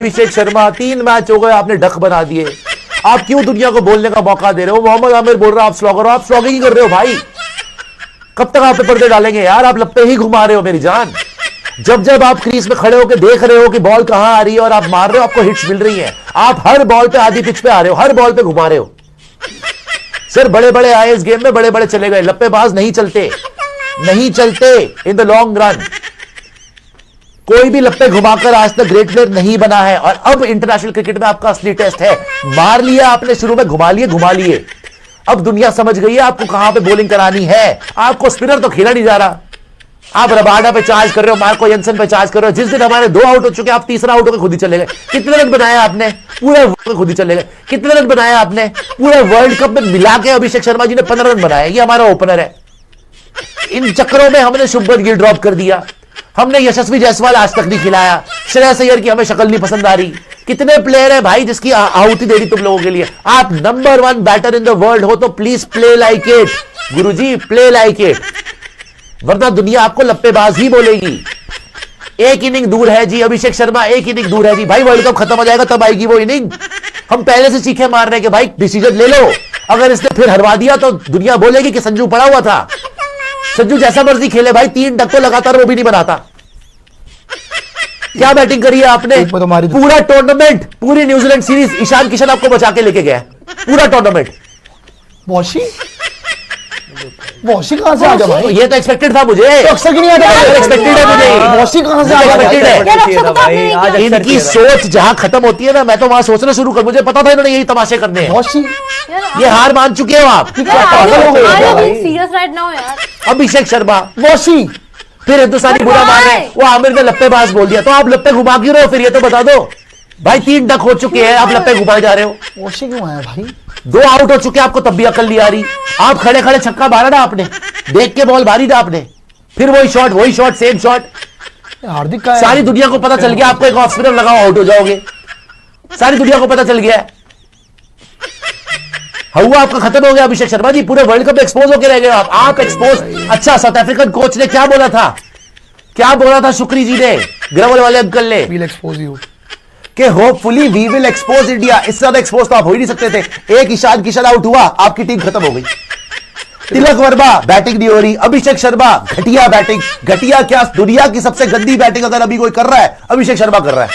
Abhishek Sharma 3 match हो गए, आपने डक बना दिए। आप क्यों दुनिया को बोलने का मौका दे रहे हो? मोहम्मद आमिर बोल रहा है आप स्लॉगर हो, आप स्लॉगिंग ही कर रहे हो भाई। कब तक आप पे पर्दे डालेंगे यार? आप लप्पे ही घुमा रहे हो मेरी जान। जब जब आप क्रीज में खड़े होकर देख रहे हो कि बॉल कहां आ रही है और आप मार रहे हो, आपको हिट्स मिल रही है, आप हर बॉल पे आधी पिच पे आ रहे हो, हर बॉल पे घुमा रहे हो। सर बड़े बड़े आए इस गेम में, बड़े बड़े चले गए, लप्पेबाज नहीं चलते, नहीं चलते इन द लॉन्ग रन। कोई भी लप्पे घुमाकर आज तक ग्रेट प्लेयर नहीं बना है। और अब इंटरनेशनल क्रिकेट में आपका असली टेस्ट है। मार लिया आपने शुरू में, घुमा लिए। अब दुनिया समझ गई है आपको कहां पे बॉलिंग करानी है। आपको स्पिनर तो खेला नहीं जा रहा, आप रबाडा पे चार्ज कर रहे हो, मार्को जेनसन पे चार्ज कर रहे हो। जिस दिन हमारे 2 आउट हो चुके, आप तीसरा आउट होकर खुद ही चले गए। कितने रन बनाया आपने? पूरे खुद ही चले गए। कितने रन बनाया आपने? पूरे वर्ल्ड कप में मिला के अभिषेक शर्मा जी ने 15 रन बनाए। ये हमारा ओपनर है। इन चक्करों में हमने शुभमन गिल ड्रॉप कर दिया, हमने यशस्वी जायसवाल आज तक नहीं खिलाया, श्रेयस अय्यर की हमें शक्ल नहीं पसंद आ रही। कितने प्लेयर है भाई जिसकी आहुति दे दी तुम लोगों के लिए। आप number 1 batter in the world हो तो please play like it Guruji, play like it, वरना दुनिया आपको लप्पेबाज ही बोलेगी। एक इनिंग दूर है जी अभिषेक शर्मा, एक इनिंग दूर है जी भाई। वर्ल्ड कप खत्म हो जाएगा तब आएगी वो इनिंग। हम पहले से चीखे मार रहे हैं कि भाई डिसीजन ले लो। अगर इसने फिर हरवा दिया तो दुनिया बोलेगी कि संजू पड़ा हुआ था। संजू जैसा मर्जी खेले भाई, 3 डक तो लगातार वो भी नहीं बनाता। क्या बैटिंग करी है आपने? पूरा टूर्नामेंट, पूरी न्यूजीलैंड सीरीज ईशान किशन आपको बचा के लेके गया, पूरा टूर्नामेंट। वॉशी कहां से आ गया भाई? ये तो एक्सपेक्टेड था मुझे, तो अक्सर क्यों नहीं आता? एक्सपेक्टेड है मुझे। वॉशी कहां से आ गया? इनकी सोच जहां खत्म होती है ना, मैं तो वहां सोचना शुरू कर। मुझे पता था इन्होंने यही तमाशे करने हैं। वॉशी ये हार मान चुके हो आप। अभिषेक शर्मा, वॉशी फिर हिंदुस्तानी बुरा मान रहे हैं, वो आमिर ने लप्पेबाज बोल दिया। तो आप लप्पे घुमा क्यों रहे हो फिर? ये तो बता दो भाई। 3 डक हो चुके हैं, आप लप्पे घुमाए जा रहे हो। वॉशी क्यों आया भाई? 2 आउट हो चुके, आपको तब भी अकल नहीं आ रही। आप खड़े खड़े छक्का मारा ना आपने, देख के बॉल मारी ना आपने, फिर वही शॉट, सेम शॉट। हार्दिक का सारी दुनिया को पता चल गया आपको एक ऑफ स्पिनर लगाओ आउट हो जाओगे। सारी दुनिया को पता चल गया है। हुआ आपका खत्म हो गया अभिषेक शर्मा जी। पूरे वर्ल्ड कप में एक्सपोज होकर रह गए आप एक्सपोज। अच्छा, साउथ अफ्रीकन कोच ने क्या बोला था? क्या बोला था शुक्री जी ने, ग्रवल वाले अंकल ने? विल एक्सपोज यू कि hopefully we will expose India. इससे ज्यादा एक्सपोज तो आप हो ही नहीं सकते थे। एक ईशान किशन आउट हुआ, आपकी टीम खत्म हो गई। तिलक वर्मा बैटिंग नहीं हो रही, अभिषेक शर्मा घटिया बैटिंग। घटिया क्या, दुनिया की सबसे गंदी बैटिंग अगर अभी कोई कर रहा है, अभिषेक शर्मा कर रहा है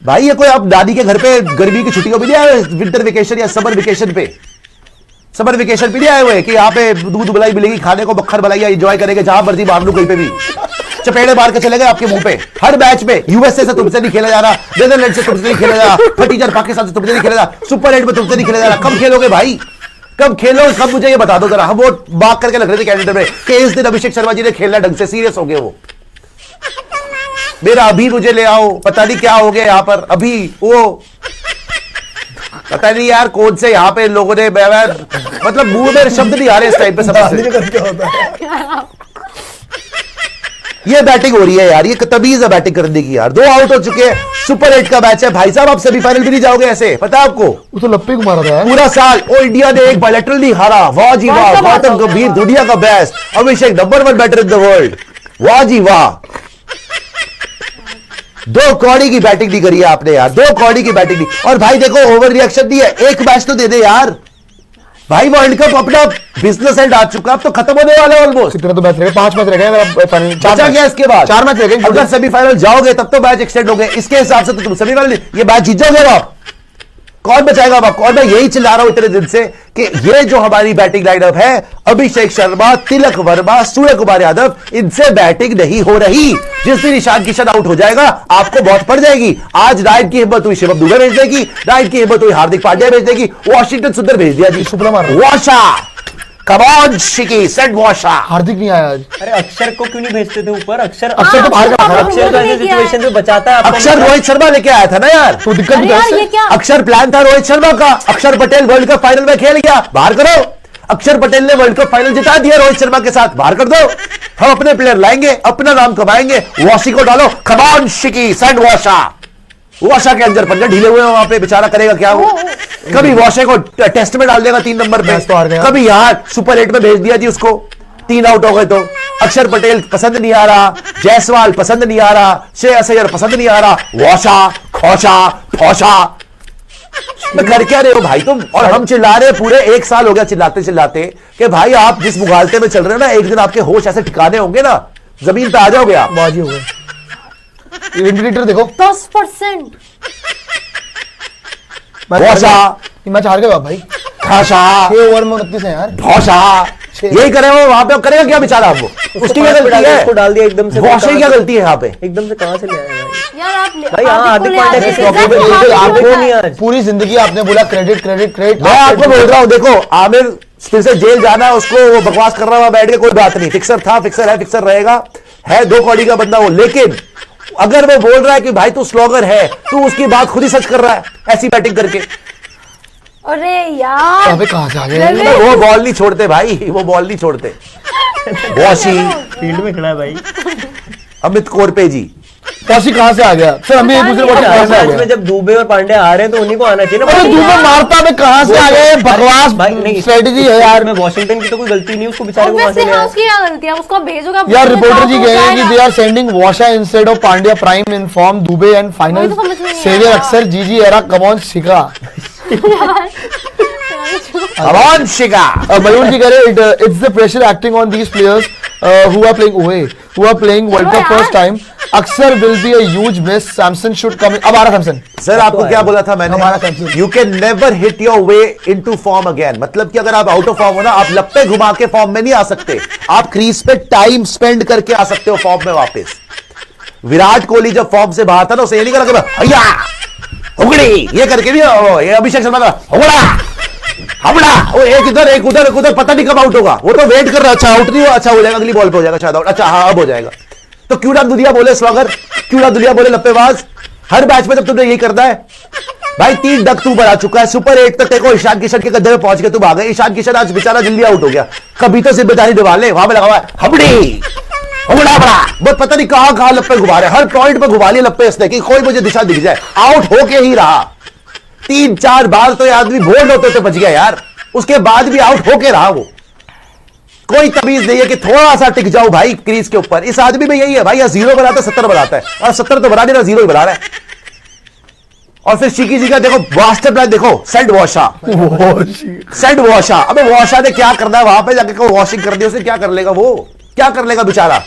भाई। ये कोई आप दादी के घर पे गर्मी की छुट्टियों में नहीं आए, विंटर वेकेशन या समर वेकेशन पे? समर वेकेशन पे नहीं आए हुए कि यहाँ पे दूध मलाई मिलेगी खाने को, बखर मलाई, एंजॉय करेंगे, जहां मर्जी मार लो कहीं पे भी। चपेड़े मार के चले गए आपके मुंह पे हर मैच में। यूएसए से तुमसे नहीं खेला जा रहा, नीदरलैंड से तुमसे नहीं खेला जा रहा, फटीचर पाकिस्तान से तुमसे नहीं खेला जा रहा, सुपर 8 में तुमसे नहीं खेला जा रहा। कब खेलोगे भाई? कब खेलोगे? कब मुझे ये बता दो जरा। हम वो बाग करके लग रहे थे कैलेंडर में कि इस दिन अभिषेक शर्मा जी ने खेलना ढंग से। सीरियस हो गए वो। मेरा अभी मुझे ले आओ, पता नहीं क्या हो गया यहाँ पर। अभी वो पता नहीं यार कौन से यहाँ पे लोगों ने, मतलब मुंह में शब्द नहीं आ रहे इस टाइम पे सबसे। ये बैटिंग हो रही है यार, ये तमीज है बैटिंग करने की यार। 2 आउट हो चुके हैं, सुपर 8 का मैच है भाई साहब। आप सेमीफाइनल भी नहीं जाओगे ऐसे, पता है आपको? वो तो लप्पे को मारा था पूरा साल। ओ इंडिया ने एक बायलैटरल नहीं हारा। वाह जी वाह, गौतम गंभीर दुनिया का best, Abhishek number 1 batter in the world. वाह जी वाह। 2 कौड़ी की बैटिंग नहीं करी है आपने यार, 2 कौड़ी की बैटिंग नहीं। और भाई देखो ओवर रिएक्शन नहीं है, एक मैच तो दे दे यार भाई। वर्ल्ड कप अपना बिजनेस एंड आ चुका, अब तो खत्म होने वाला है ऑलमोस्ट। कितने तो मैच रह गए? 5 मैच रह गए मेरा फाइनल। बचा गया इसके बाद 4 मैच रह गए। अगर सेमीफाइनल जाओगे तब तो मैच एक्सटेंड हो गए। इसके हिसाब से तो तुम सेमीफाइनल ये मैच जीत जाओगे आप। कौन बचाएगा आपको? और मैं यही चिल्ला रहा हूं इतने दिन से कि ये जो हमारी बैटिंग लाइनअप है, अभिषेक शर्मा, तिलक वर्मा, सूर्य कुमार यादव, इनसे बैटिंग नहीं हो रही। जिस दिन ईशान किशन आउट हो जाएगा आपको बहुत पड़ जाएगी। आज राइट की हिम्मत हुई शिवम दुबे भेज देगी, राइट की हिम्मत हुई हार्दिक पांड्या भेज देगी, वॉशिंगटन सुंदर भेज दिया जी। वॉशा कम ऑन शिकी, सेंड वॉशा। हार्दिक नहीं आया आज। अरे अक्षर को क्यों नहीं भेजते थे ऊपर? अक्षर तो बाहर का था। अक्षर तो ऐसे सिचुएशन में बचाता है। अक्षर रोहित शर्मा लेके आया था ना यार, तो दिक्कत भी है। अक्षर प्लान था रोहित शर्मा का। अक्षर पटेल वर्ल्ड कप फाइनल में खेल गया, बाहर करो। अक्षर पटेल ने वर्ल्ड कप फाइनल जिता दिया रोहित शर्मा के साथ, बाहर कर दो। हम अपने प्लेयर लाएंगे, अपना नाम कमाएंगे। वॉशी को डालो, कम ऑन शिकी, सेंड वॉशा। वॉशा के अंदर पंजे ढीले हुए हैं वहां पे, बेचारा करेगा क्या वो? कभी वॉशे को टेस्ट में डाल देगा 3 नंबर पे, कभी यहाँ सुपर 8 में भेज दिया जी उसको, 3 आउट हो गए तो। अक्षर पटेल पसंद नहीं आ रहा, जायसवाल पसंद नहीं आ रहा, श्रेयस अय्यर पसंद नहीं आ रहा, वॉशा खोशा फौशा, तो कर क्या रहे हो भाई तुम? और हम चिल्ला रहे पूरे 1 साल हो गया चिल्लाते चिल्लाते कि भाई आप जिस मुगालते में चल रहे हो ना, एक दिन आपके होश ऐसे ठिकाने होंगे ना, जमीन पे आ जाओगे आप। बाजी हो गए। इंडिकेटर देखो 10%। वॉशा मैच हार गए आप भाई। खाशा 6 ओवर में 29 है यार। भौशा, यही करे वो वहां पे, करेगा क्या बेचारा आपको? उसकी क्या गलती है? उसको डाल दिया एकदम से। वॉशा की क्या गलती है यहाँ पे? एकदम से कहां से ले आया भाई? यार आप भाई हाँ, हार्दिक पांड्या ले के आते ट्रॉफी थे, पे हार्दिक आपको पांड्या नहीं आज। पूरी जिंदगी आपने बोला क्रेडिट क्रेडिट क्रेडिट। मैं आपको बोल रहा हूं, देखो आमिर फिर से जेल जाना है उसको, वो बकवास कर रहा हुआ बैठ के, कोई बात नहीं, फिक्सर था, फिक्सर है, फिक्सर रहेगा, है 2 कौड़ी का बंदा वो। लेकिन अगर वो बोल रहा है कि भाई तू स्लॉगर है, तू उसकी बात खुद ही सच कर रहा है ऐसी बैटिंग करके। अरे यार अबे कहां से आ गए? रवि, वो बॉल नहीं छोड़ते भाई, वो बॉल नहीं छोड़ते। वॉशी, फील्ड में खड़ा है भाई। अमित कोरपे जी, वॉशी कहां से आ गया? सर हम भी एक दूसरे बॉल कहां से आ मैच में गया? जब दुबे और पांड्या आ रहे हैं तो उन्हीं को आना चाहिए ना। अरे दूबे मारता है कहां से आ गए? बकवास भाई नहीं, स्ट्रेटेजी है यार। में वॉशिंगटन की तो कोई गलती नहीं, उसको बेचारे को वहां से obviously ले हाँ आया। उसकी क्या गलती है? उसको भेजोगे आप यार बोलोगे रिपोर्टर जी तो कह रहे हैं कि जाएगा। दे आर सेंडिंग वॉशा instead of Pandya prime in form Dube and final वही तो समझ में नहीं सेवियर आया। अक्सर जीजी एरा कमॉन शिका। अमन शिका। मयूर जी कह रहे it's the pressure acting on these players who are playing ओए who are playing world cup first time. Axar will be a huge miss. Samson should come. अब आ रहा सैमसन। सर आपको क्या बोला था मैंने? हमारा confuse. You can never hit your way into form again. मतलब कि अगर आप आउट ऑफ फॉर्म हो ना, आप लप्पे घुमा के फॉर्म में नहीं आ सकते, आप क्रीज पे टाइम स्पेंड करके आ सकते हो फॉर्म में वापस। विराट कोहली जब फॉर्म से बाहर था ना, उसे ये नहीं करा कि भैया उगड़ी ये करके भी, ये अभिषेक शर्मा का उगड़ा हमला, वो एक इधर एक उधर एक उधर, पता नहीं कब आउट होगा। वो तो वेट कर रहा है, अच्छा आउट नहीं हुआ, अच्छा हो जाएगा, अगली बॉल पे हो जाएगा शायद आउट, अच्छा हाँ अब हो जाएगा। तो क्यों ना दुनिया बोले स्लॉगर, क्यों ना दुनिया बोले लप्पेबाज? हर मैच में जब तुमने यही करता है भाई, 3 डक तू बना चुका है, सुपर 8 तक देखो ईशान किशन के गद्दे में पहुंच के तुम आ गए। ईशान किशन आज बेचारा जल्दी आउट हो गया, कभी तो जिम्मेदारी निभा ले। वहां पे लगा हुआ है हबड़ी उगड़ा बड़ा, बस पता नहीं कहां कहां लप्पे घुमा रहे, हर पॉइंट पे घुमा लिए लप्पे इसने कि कोई मुझे दिशा दिख जाए। आउट होके ही रहा 3-4 बार, तो ये आदमी बोल्ड होते तो बच गया यार, उसके बाद भी आउट होके रहा वो। कोई तमीज नहीं है कि थोड़ा सा टिक जाओ भाई क्रीज के ऊपर। इस आदमी में यही है भाई, या 0 बनाता है 70 बनाता है, और 70 तो बना नहीं रहा, 0 ही बना रहा है। और फिर शिकी जी का देखो मास्टर प्लान देखो, सेंड वॉशा सेंड वॉशा। अबे वॉशा ने क्या करना है वहां पे जाके, को वॉशिंग कर दी, उसे क्या कर लेगा वो, क्या कर लेगा बेचारा?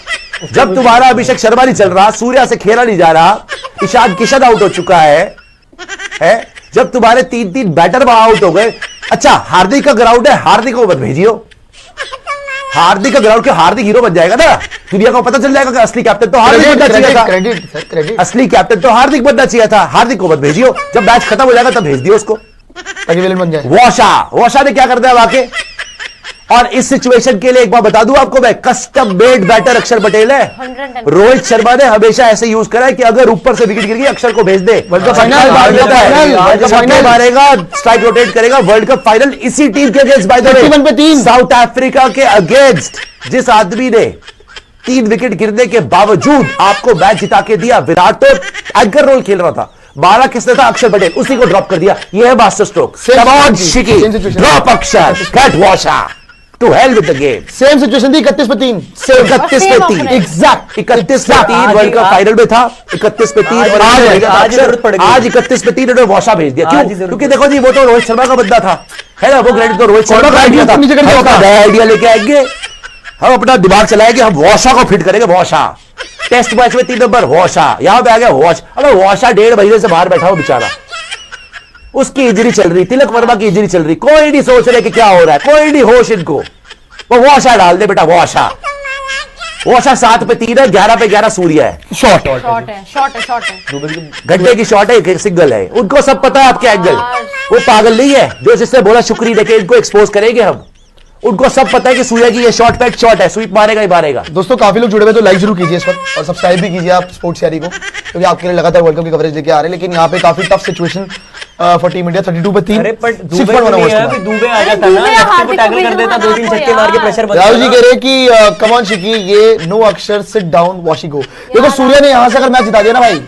जब तुम्हारा अभिषेक शर्मा नहीं चल रहा, सूर्या से खेला नहीं जा रहा, ईशान किशन आउट हो चुका है, जब तुम्हारे 3-3 बैटर वहां आउट हो गए। अच्छा हार्दिक का ग्राउंड है, हार्दिक को मत भेजियो। हार्दिक का ग्राउंड, क्यों हार्दिक हीरो बन जाएगा ना, दुनिया को पता चल जाएगा कि असली कैप्टन तो हार्दिक बनना चाहिए था। Credit sir credit. असली कैप्टन तो हार्दिक बनना चाहिए था, हार्दिक को मत भेजियो। जब मैच खत्म हो जाएगा तब भेज दियो उसको, ताकि विलन बन जाए। वॉशा ने क्या करना है वाकई। और इस सिचुएशन के लिए एक बार बता दूं आपको मैं, कस्टम मेड बैटर अक्षर पटेल है। 110। रोहित शर्मा ने हमेशा ऐसे यूज करा है कि अगर ऊपर से विकेट गिर गई अक्षर को भेज दे, वर्ल्ड कप छक्का फाइनल, मार वर्ल्ड कप देता है, फाइनल, वर्ल्ड कप छक्के फाइनल। मारेगा, स्ट्राइक रोटेट करेगा। वर्ल्ड कप फाइनल इसी टीम के अगेंस्ट, बाय द वे 51 पे 3 साउथ अफ्रीका के अगेंस्ट, जिस आदमी ने 3 विकेट गिरने के बावजूद आपको मैच जिता के दिया। विराट तो एंकर रोल खेल रहा था, 12 किसने था? अक्षर पटेल, उसी को ड्रॉप कर दिया। यह है master stroke. Same come on situation, शिकी, same situation. Drop Axar, get वॉशा, to hell with the game. Same situation थी 31 पे 3। 31 पे 3 opponent. एग्जैक्ट 31 पे 3 आज वर्ल्ड कप आज- फाइनल में था। 31 पे 3 और आज आज जरूरत पड़ गई। आज 31 पे 3 उन्होंने वॉशा भेज दिया। आज क्यों? ही जरूरत क्योंकि देखो जी वो तो रोहित शर्मा का बंदा था, है ना, वो क्रेडिट तो रोहित शर्मा का और आइडिया था। नीचे कर दिया हम अपना होता। नया आइडिया लेके आएंगे, हम अपना दिमाग चलाएंगे, हम वॉशा को फिट करेंगे। वॉशा टेस्ट मैच में 3 नंबर वॉशा, यहां पे आ गया वॉश। अबे वॉशा 1.5 महीने से बाहर बैठा हो बेचारा, उसकी इंजरी चल रही, तिलक वर्मा की इंजरी चल रही, कोई नहीं सोच रहे कि क्या हो रहा है, कोई नहीं होश इनको। वो वॉशा डाल दे बेटा, वॉशा 7 पे 3 है, 11 पे 11 सूर्या है। शॉट शॉट है। गड्ढे की शॉट है, एक सिंगल है। उनको सब पता है आपके एंगल, वो पागल नहीं है जो जिससे बोला शुक्री देके इनको एक्सपोज करेंगे हम। उनको सब पता है कि सूर्या की ये शॉट पैट शॉट है, स्वीप मारेगा ही मारेगा। दोस्तों काफी लोग जुड़े हुए, तो लाइक जरूर कीजिए इस वक्त, और सब्सक्राइब भी कीजिए आप स्पोर्ट्स यारी को, क्योंकि आपके लिए लगातार वर्ल्ड कप की कवरेज लेके आ रहे हैं। लेकिन यहाँ पे काफी tough situation for team India. 32 पे 3। अरे पर दुबे को नहीं है, अभी दुबे आ जाता ना, दुबे लेफ्टी को हार्दिक टैकल को कर देता, भेजना 2-3 आपको छक्के मार के यार। प्रेशर बन राहुल जी जाता। कह रहे हैं कि कम ऑन शिकी, ये नो अक्षर सिट डाउन वॉशी गो। देखो सूर्या ने यहाँ से अगर मैच जिता दिया ना भाई,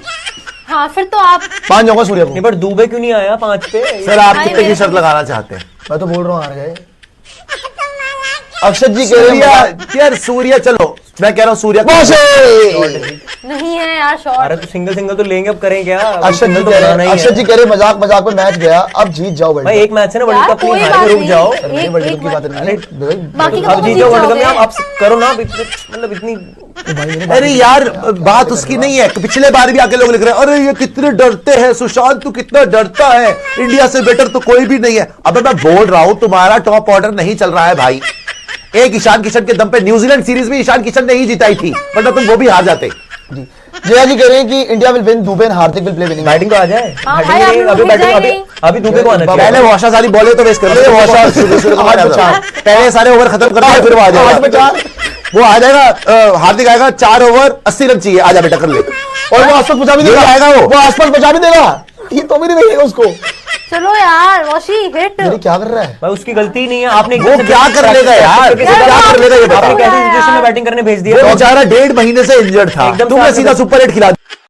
हाँ फिर तो आप मान जाऊंगा सूर्या को। नहीं पर दुबे क्यों नहीं आया 5 पे? सर आप भाई कितने की मेरे शर्त लगाना चाहते हैं? मैं तो बोल रहा हूँ हार गए। अक्षर जी कह रहे सूर्या हैं यार, सूर्या चलो मैं कह रहा हूँ सूर्या नहीं है यार शॉट। अरे तो सिंगल तो लेंगे, अब करें क्या? अक्षत सिंगल जी तो कह बनाना रहे ही अक्षत जी है कह रहे मजाक मजाक में मैच गया, अब जीत जाओ वर्ल्ड भाई। कप। एक मैच है ना वर्ल्ड यार, कप, कोई नहीं बात हार के रुक नहीं। जाओ। ये वर्ल्ड कप की बात नहीं है। बाकी का अब तो जीत जाओ वर्ल्ड कप में, जाओगे। आप करो ना मतलब इतनी। अरे यार बात उसकी नहीं है, पिछले बार भी आके लोग लिख रहे हैं अरे ये कितने डरते हैं, सुशांत तू कितना डरता है, इंडिया से बेटर तो कोई भी नहीं है। अबे मैं बोल रहा हूं तुम्हारा टॉप ऑर्डर नहीं चल रहा है भाई। एक ईशान किशन के दम पे न्यूजीलैंड सीरीज में ईशान किशन ने ही जिताई थी, वरना तुम वो भी हार जाते। जी जया जी कह रहे हैं कि India will win, Dubey and Hardik will play winning. Batting तो आ जाए। हाँ, बैटिंग भाई, आप नहीं, लोग अभी हिल बैटिंग जाएंगे। अभी दुबे को आना चाहिए। पहले वॉशा सारी बॉले तो वेस्ट कर लो, पहले सारे ओवर खत्म कर दो, फिर वो आ जाएगा। वो आ जाएगा, हार्दिक आएगा, 4 ओवर 80 रन चाहिए, आजा बेटा कर ले। और वो आसपास बचा भी ये देगा, आएगा वो आसपास बचा भी देगा, ये तो भी नहीं देखेगा उसको। चलो यार वॉशी हिट। अरे क्या कर रहा है? भाई उसकी गलती नहीं है, आपने वो क्या कर लेगा यार, वो क्या कर लेगा ये आपने बताओ। कैसी सिचुएशन में बैटिंग करने भेज दिया? वो बेचारा 1.5 महीने से इंजर्ड था, एकदम तुमने साथ सीधा में- सुपर 8 खिला दिया।